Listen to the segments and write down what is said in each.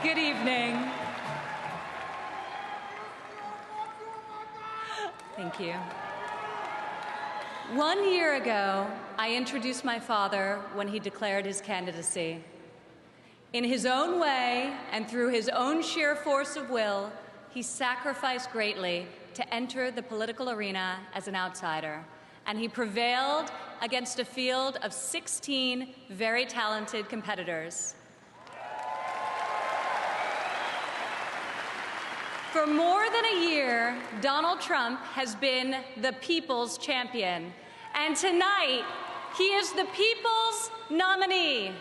Good evening. Thank you. 1 year ago, I introduced my father when he declared his candidacy. In his own way and through his own sheer force of will, he sacrificed greatly to enter the political arena as an outsider, and he prevailed against a field of 16 very talented competitors. For more than a year, Donald Trump has been the people's champion, and tonight, he is the people's nominee.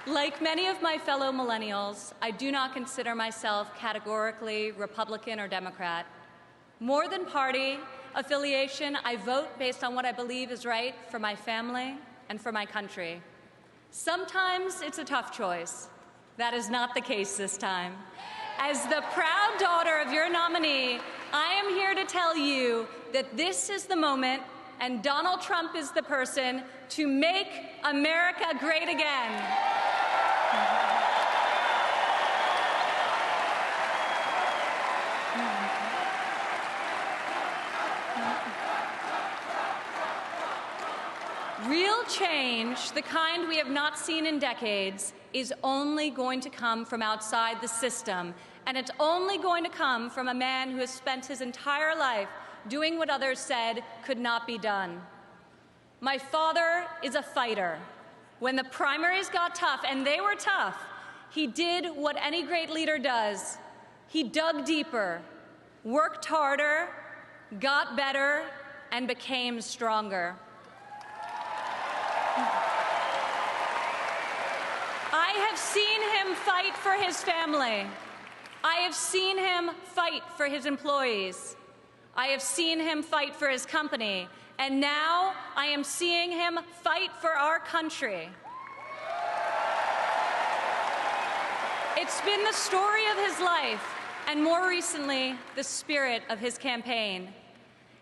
Like many of my fellow millennials, I do not consider myself categorically Republican or Democrat. More than party affiliation, I vote based on what I believe is right for my family and for my country. Sometimes it's a tough choice. That is not the case this time. As the proud daughter of your nominee, I am here to tell you that this is the moment, and Donald Trump is the person to make America great again. Real change, the kind we have not seen in decades, is only going to come from outside the system, and it's only going to come from a man who has spent his entire life doing what others said could not be done. My father is a fighter. When the primaries got tough, and they were tough, he did what any great leader does. He dug deeper, worked harder, got better, and became stronger. I have seen him fight for his family. I have seen him fight for his employees. I have seen him fight for his company. And now I am seeing him fight for our country. It's been the story of his life, and more recently, the spirit of his campaign.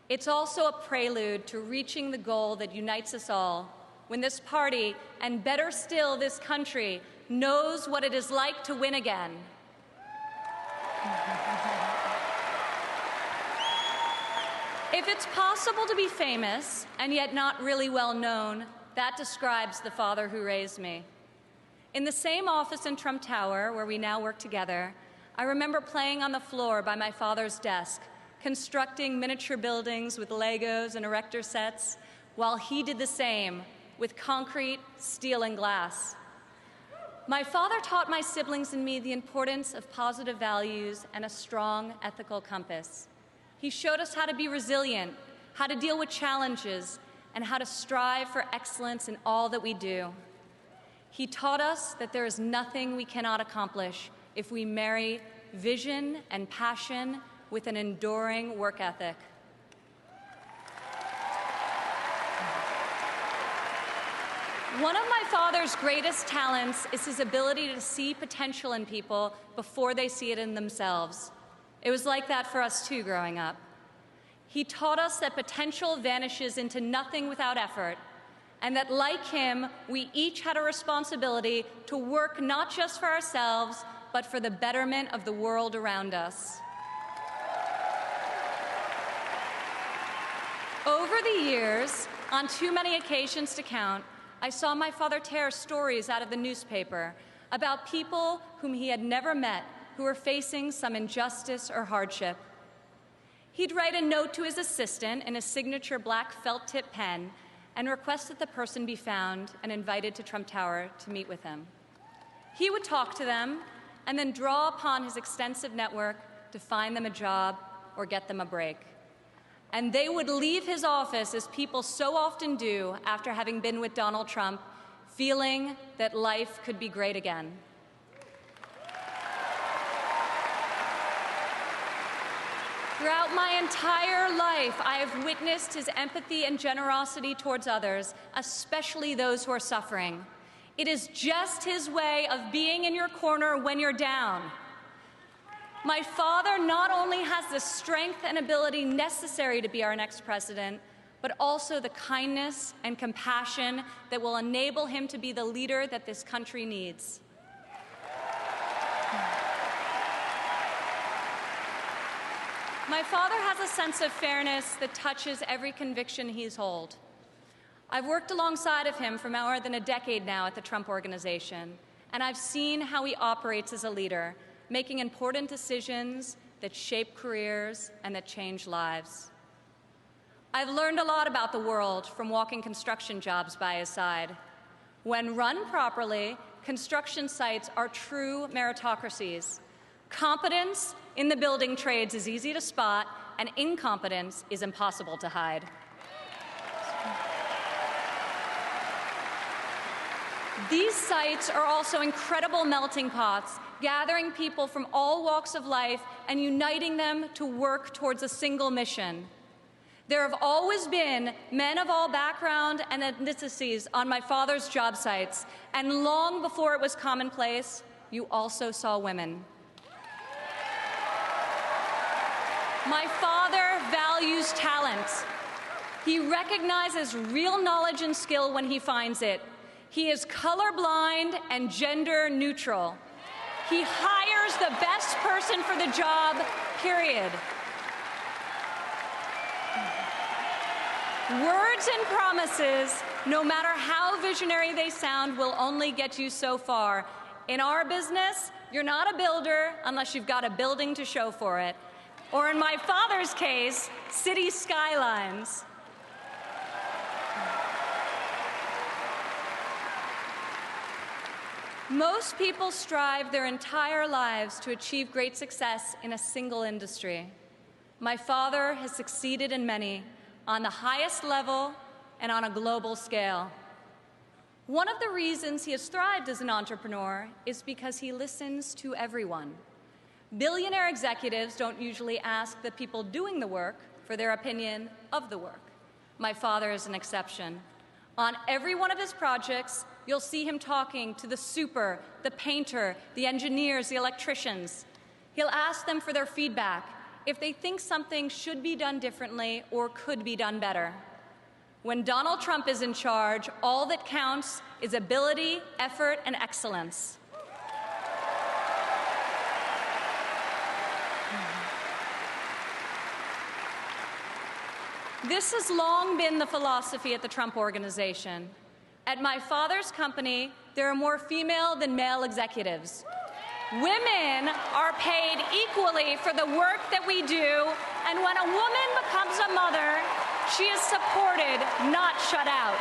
It's also a prelude to reaching the goal that unites us all, when this party, and better still this country, knows what it is like to win again. If it's possible to be famous and yet not really well known, that describes the father who raised me. In the same office in Trump Tower, where we now work together, I remember playing on the floor by my father's desk, constructing miniature buildings with Legos and erector sets, while he did the same with concrete, steel, and glass. My father taught my siblings and me the importance of positive values and a strong ethical compass. He showed us how to be resilient, how to deal with challenges, and how to strive for excellence in all that we do. He taught us that there is nothing we cannot accomplish if we marry vision and passion with an enduring work ethic. One of my father's greatest talents is his ability to see potential in people before they see it in themselves. It was like that for us too growing up. He taught us that potential vanishes into nothing without effort, and that like him, we each had a responsibility to work not just for ourselves, but for the betterment of the world around us. Over the years, on too many occasions to count, I saw my father tear stories out of the newspaper about people whom he had never met who were facing some injustice or hardship. He'd write a note to his assistant in a signature black felt-tip pen and request that the person be found and invited to Trump Tower to meet with him. He would talk to them and then draw upon his extensive network to find them a job or get them a break. And they would leave his office, as people so often do after having been with Donald Trump, feeling that life could be great again. Throughout my entire life, I have witnessed his empathy and generosity towards others, especially those who are suffering. It is just his way of being in your corner when you're down. My father not only has the strength and ability necessary to be our next president, but also the kindness and compassion that will enable him to be the leader that this country needs. My father has a sense of fairness that touches every conviction he's held. I've worked alongside of him for more than a decade now at the Trump Organization, and I've seen how he operates as a leader, making important decisions that shape careers and that change lives. I've learned a lot about the world from walking construction jobs by his side. When run properly, construction sites are true meritocracies. Competence in the building trades is easy to spot, and incompetence is impossible to hide. These sites are also incredible melting pots, gathering people from all walks of life and uniting them to work towards a single mission. There have always been men of all backgrounds and ethnicities on my father's job sites, and long before it was commonplace, you also saw women. My father values talent. He recognizes real knowledge and skill when he finds it. He is colorblind and gender neutral. He hires the best person for the job, period. Words and promises, no matter how visionary they sound, will only get you so far. In our business, you're not a builder unless you've got a building to show for it. Or in my father's case, city skylines. Most people strive their entire lives to achieve great success in a single industry. My father has succeeded in many, on the highest level and on a global scale. One of the reasons he has thrived as an entrepreneur is because he listens to everyone. Billionaire executives don't usually ask the people doing the work for their opinion of the work. My father is an exception. On every one of his projects, you'll see him talking to the super, the painter, the engineers, the electricians. He'll ask them for their feedback, if they think something should be done differently or could be done better. When Donald Trump is in charge, all that counts is ability, effort, and excellence. This has long been the philosophy at the Trump Organization. At my father's company, there are more female than male executives. Women are paid equally for the work that we do, and when a woman becomes a mother, she is supported, not shut out.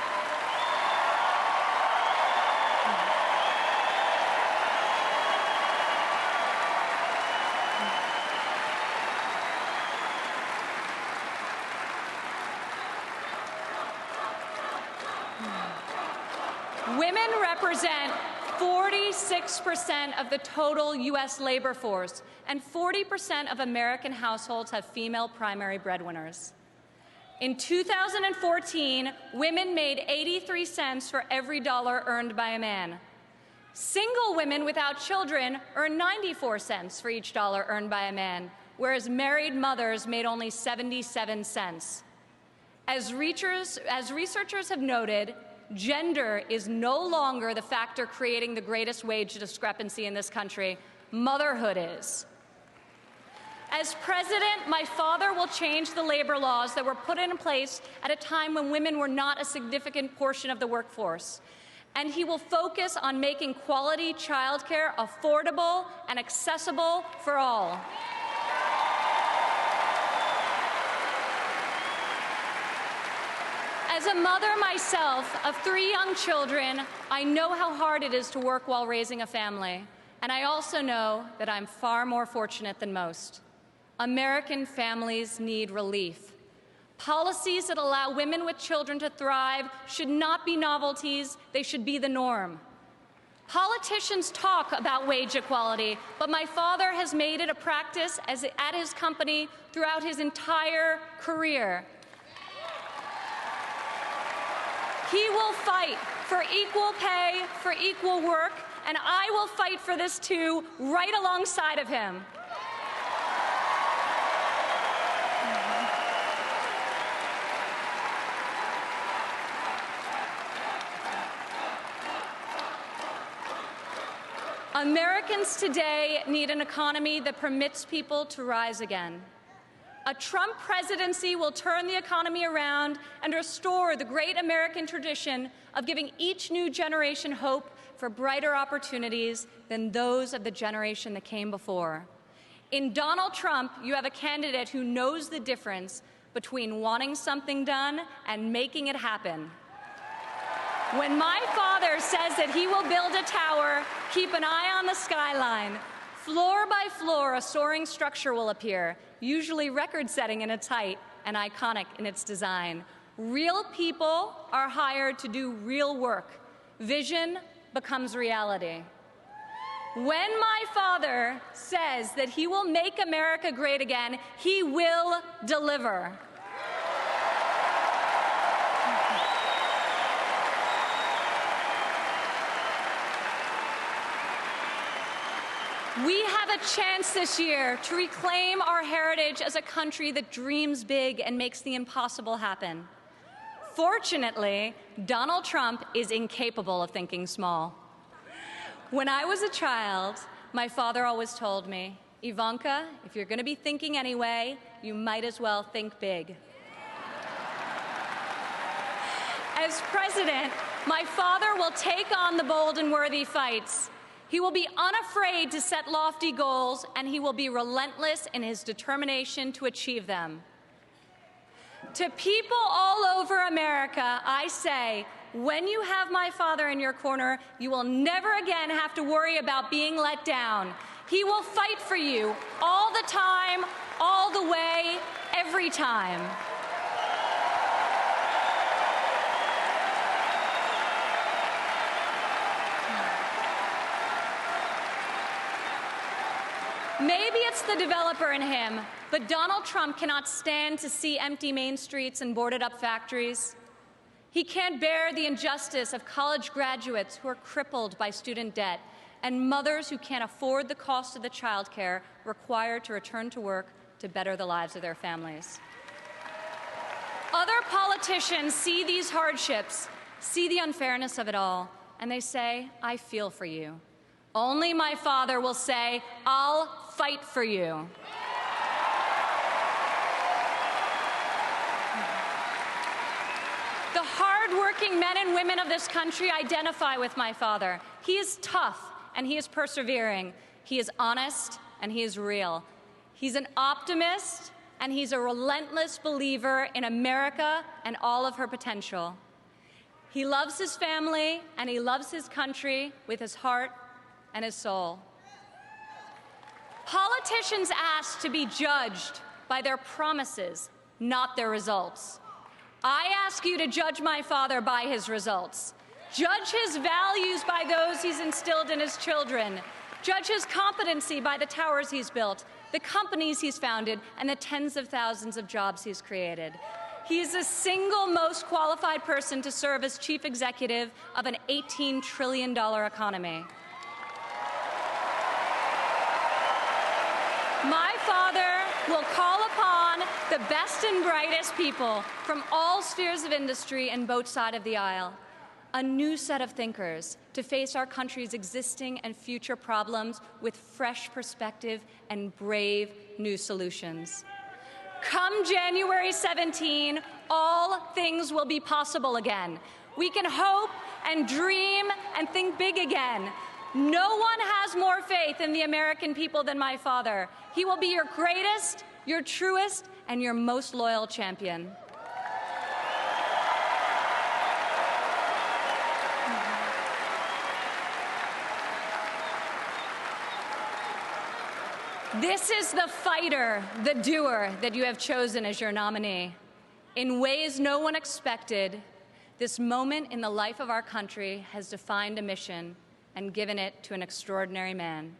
Women represent 46% of the total U.S. labor force, and 40% of American households have female primary breadwinners. In 2014, women made 83 cents for every dollar earned by a man. Single women without children earn 94 cents for each dollar earned by a man, whereas married mothers made only 77 cents. As researchers have noted, gender is no longer the factor creating the greatest wage discrepancy in this country. Motherhood is. As president, my father will change the labor laws that were put in place at a time when women were not a significant portion of the workforce. And he will focus on making quality childcare affordable and accessible for all. As a mother myself of 3 young children, I know how hard it is to work while raising a family. And I also know that I'm far more fortunate than most. American families need relief. Policies that allow women with children to thrive should not be novelties, they should be the norm. Politicians talk about wage equality, but my father has made it a practice at his company throughout his entire career. He will fight for equal pay, for equal work, and I will fight for this too, right alongside of him. Americans today need an economy that permits people to rise again. A Trump presidency will turn the economy around and restore the great American tradition of giving each new generation hope for brighter opportunities than those of the generation that came before. In Donald Trump, you have a candidate who knows the difference between wanting something done and making it happen. When my father says that he will build a tower, keep an eye on the skyline. Floor by floor, a soaring structure will appear, usually record-setting in its height and iconic in its design. Real people are hired to do real work. Vision becomes reality. When my father says that he will make America great again, he will deliver. We have a chance this year to reclaim our heritage as a country that dreams big and makes the impossible happen. Fortunately, Donald Trump is incapable of thinking small. When I was a child, my father always told me, Ivanka, if you're going to be thinking anyway, you might as well think big. As president, my father will take on the bold and worthy fights. He will be unafraid to set lofty goals, and he will be relentless in his determination to achieve them. To people all over America, I say, when you have my father in your corner, you will never again have to worry about being let down. He will fight for you all the time, all the way, every time. Maybe it's the developer in him, but Donald Trump cannot stand to see empty main streets and boarded-up factories. He can't bear the injustice of college graduates who are crippled by student debt and mothers who can't afford the cost of the child care required to return to work to better the lives of their families. Other politicians see these hardships, see the unfairness of it all, and they say, I feel for you. Only my father will say, I'll fight for you. The hard-working men and women of this country identify with my father. He is tough and he is persevering. He is honest and he is real. He's an optimist and he's a relentless believer in America and all of her potential. He loves his family and he loves his country with his heart and his soul. Politicians ask to be judged by their promises, not their results. I ask you to judge my father by his results. Judge his values by those he's instilled in his children. Judge his competency by the towers he's built, the companies he's founded, and the tens of thousands of jobs he's created. He is the single most qualified person to serve as chief executive of an $18 trillion economy. My father will call upon the best and brightest people from all spheres of industry and both sides of the aisle, a new set of thinkers to face our country's existing and future problems with fresh perspective and brave new solutions. Come January 17, all things will be possible again. We can hope and dream and think big again. No one has more faith in the American people than my father. He will be your greatest, your truest, and your most loyal champion. This is the fighter, the doer that you have chosen as your nominee. In ways no one expected, this moment in the life of our country has defined a mission and given it to an extraordinary man.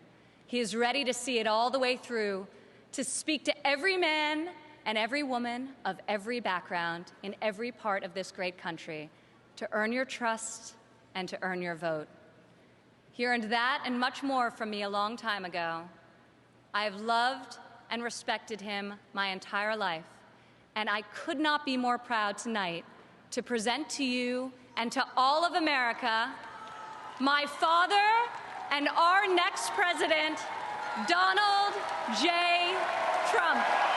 He is ready to see it all the way through, to speak to every man and every woman of every background in every part of this great country, to earn your trust and to earn your vote. He earned that and much more from me a long time ago. I have loved and respected him my entire life, and I could not be more proud tonight to present to you and to all of America my father and our next president, Donald J. Trump.